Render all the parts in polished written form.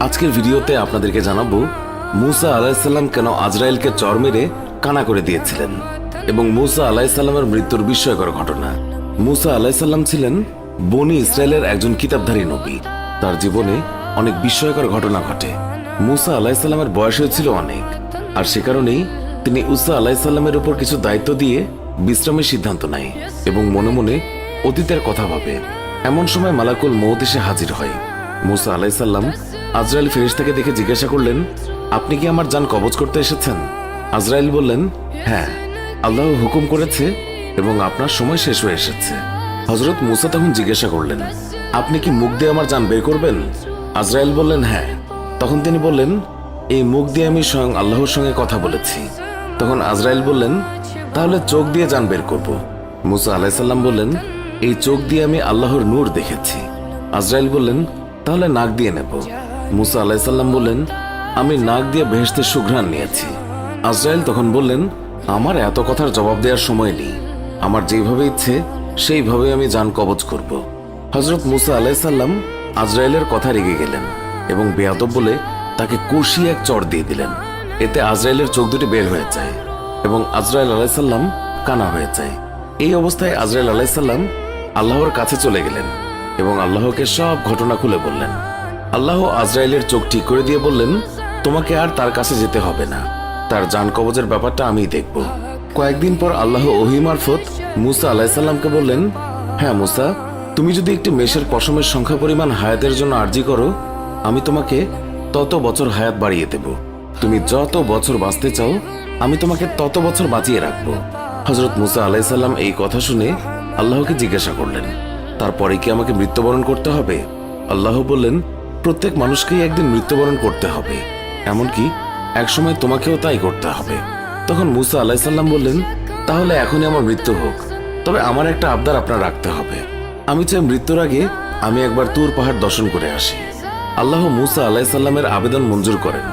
আজকের ভিডিওতে আপনাদেরকে জানাবো মুসা আলাইহিসসালাম কেন আজরাইলকে চর মেরে কানা করে দিয়েছিলেন এবং মুসা আলাইহিসসালামের মৃত্যুর বিস্ময়কর ঘটনা। মুসা আলাইহিসসালাম ছিলেন বনি ইসরায়েলের একজন কিতাবধারী নবী। তার জীবনে অনেক বিস্ময়কর ঘটনা ঘটে। মুসা আলাইহিসসালামের বয়স হয়েছিল অনেক, আর সে কারণেই তিনি ঈসা আলাইহিসসালামের উপর কিছু দায়িত্ব দিয়ে বিশ্রামের সিদ্ধান্ত নেয় এবং মনে মনে অতীতের কথা ভাবে। এমন সময় মালাকুল মউত এসে হাজির হয়। মুসা আলাইহিসসালাম আজরাইল ফেরেশতাকে দেখে জিজ্ঞাসা করলেন, আপনি কি আমার জান কবজ করতে এসেছেন? আজরাইল বললেন, হ্যাঁ, আল্লাহ হুকুম করেছে এবং আপনার সময় শেষ হয়ে এসেছে। হযরত মুসা তখন জিজ্ঞাসা করলেন, আপনি কি মুখ দিয়ে আমার জান বের করবেন? আজরাইল বললেন, হ্যাঁ। তখন তিনি বললেন, এই মুখ দিয়ে আমি স্বয়ং আল্লাহর সঙ্গে কথা বলেছি। তখন আজরাইল বললেন, তাহলে চোখ দিয়ে জান বের করব। মুসা আলাইহিসসালাম বললেন, এই চোখ দিয়ে আমি আল্লাহর নূর দেখেছি। আজরাইল বললেন, তাহলে নাক দিয়ে নেব। মুসা আলাইহিসসালাম বললেন, আমি নাক দিয়ে বেহেশতের সুঘ্রাণ নিয়েছি। আজরাইল তখন বললেন, আমার এত কথার জবাব দেওয়ার সময় নেই, আমার যেভাবে ইচ্ছে সেইভাবে আমি জান কবজ করব। হযরত মুসা আলাইহিসসালাম আজরাইলের কথা রেগে গেলেন এবং বেয়াদব বলে তাকে কষিয়ে এক চড় দিয়ে দিলেন। এতে আজরাইলের চোখ দুটি বের হয়ে যায় এবং আজরাইল আলাইহিসসালাম কানা হয়ে যায়। এই অবস্থায় আজরাইল আলাইহিসসালাম আল্লাহর কাছে চলে গেলেন এবং আল্লাহকে সব ঘটনা খুলে বললেন। আল্লাহ আজরাইলের চোখ ঠিক করে দিয়ে বললেন, তোমাকে আর তার কাছে যেতে হবে না, তার জান কবজের ব্যাপারটা আমিই দেখব। কয়েকদিন পর আল্লাহ ওহী মারফত মুসা আলাইহিসসালামকে বললেন, হ্যাঁ মুসা, তুমি যদি একটি মেষের পশমের সংখ্যা পরিমাণ হায়াতের জন্য আরজি করো, আমি তোমাকে তত বছর হায়াত বাড়িয়ে দেব। তুমি যত বছর বাঁচতে চাও আমি তোমাকে তত বছর বাঁচিয়ে রাখবো। হযরত মুসা আলাইহিসসালাম এই কথা শুনে আল্লাহকে জিজ্ঞাসা করলেন, তারপরে কি আমাকে মৃত্যুবরণ করতে হবে? আল্লাহ বললেন, প্রত্যেক মানুষকেই একদিন মৃত্যুবরণ করতে হবে, এমনকি একসময় তোমাকেও তাই করতে হবে। তখন মুসা আলাইহিসসালাম বললেন, তাহলে এখনই আমার মৃত্যু হোক, তবে আমার একটা আবদার আপনার রাখতে হবে। আমি চাই মৃত্যুর আগে আমি একবার তুর পাহাড় দর্শন করে আসি। আল্লাহ মুসা আলাইহিসসালামের আবেদন মঞ্জুর করেন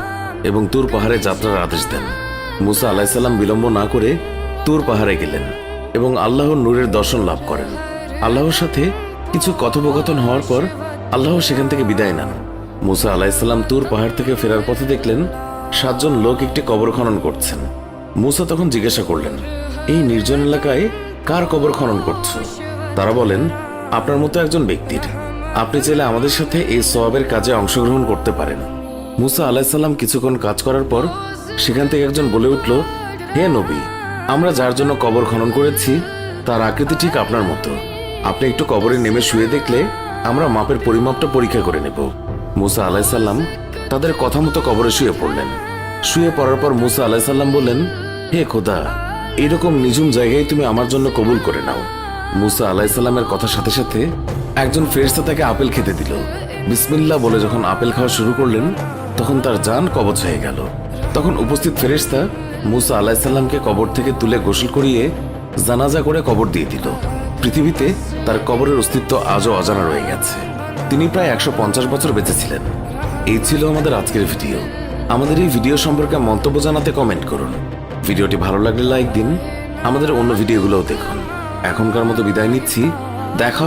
এবং তুর পাহাড়ে যাত্রার আদেশ দেন। মুসা আলাইহিসসালাম বিলম্ব না করে তুর পাহাড়ে গেলেন এবং আল্লাহর নূরের দর্শন লাভ করেন। আল্লাহর সাথে কিছু কথোপকথন হওয়ার পর আল্লাহ সেখান থেকে বিদায় নেন। মুসা আলাইহিসসালাম তুর পাহাড় থেকে ফেরার পথে দেখলেন 7 জন লোক একটি কবর খনন করছেন। মুসা তখন জিজ্ঞাসা করলেন, এই নির্জন এলাকায় কার কবর খনন করছো? তারা বলেন, আপনার মতো একজন ব্যক্তির। আপনি চাইলে আমাদের সাথে এই সওয়াবের কাজে অংশগ্রহণ করতে পারেন। মুসা আলাইহিসসালাম কিছুক্ষণ কাজ করার পর সেখান থেকে একজন বলে উঠল, হে নবী, আমরা যার জন্য কবর খনন করেছি তার আকৃতি ঠিক আপনার মতো। আপনি একটু কবরে নেমে শুয়ে দেখলে আমরা মাপের পরিমাপটা পরীক্ষা করে নেব। মুসা আলাইহিসসালাম তাদের কথা মতো কবরে শুয়ে পড়লেন। শুয়ে পড়ার পর মুসা আলাইহিসসালাম বললেন, হে খোদা, এরকম নিঝুম জায়গায় তুমি আমার জন্য কবুল করে নাও। মুসা আলাইহিসসালামের কথার সাথে সাথে একজন ফেরেশতা তাকে আপেল খেতে দিল। বিসমিল্লাহ বলে যখন আপেল খাওয়া শুরু করলেন তখন তার জান কবজ হয়ে গেল। তখন উপস্থিত ফেরেশতা মুসা আলাইহিসসালামকে কবর থেকে তুলে গোসল করিয়ে জানাজা করে কবর দিয়ে দিল। পৃথিবীতে তার কবরের অস্তিত্ব আজও অজানা রয়ে গেছে। তিনি প্রায় 150 বছর বেঁচে ছিলেন। এই ছিল আমাদের আজকের ভিডিও। আমাদের এই ভিডিও সম্পর্কে মন্তব্য জানাতে কমেন্ট করুন। ভিডিওটি ভালো লাগলে লাইক দিন। আমাদের অন্য ভিডিওগুলোও দেখুন। এখনকার মতো বিদায় নিচ্ছি, দেখা হবে।